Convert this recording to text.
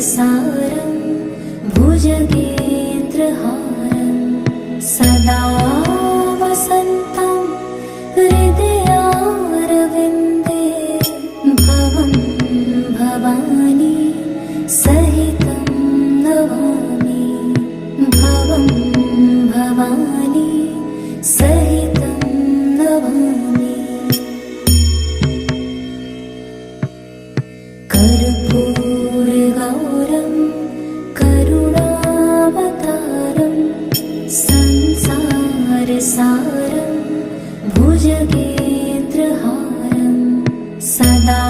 संसारसारं भुजगेन्द्रहारं सदा वसन्तं हृदयारविन्दे भवं भवानी सहितं नमामि भवं भवानी सहितं नमामि कर्पूरगौरं करुणावतारं संसारसारं भुजगेन्द्रहारं सदा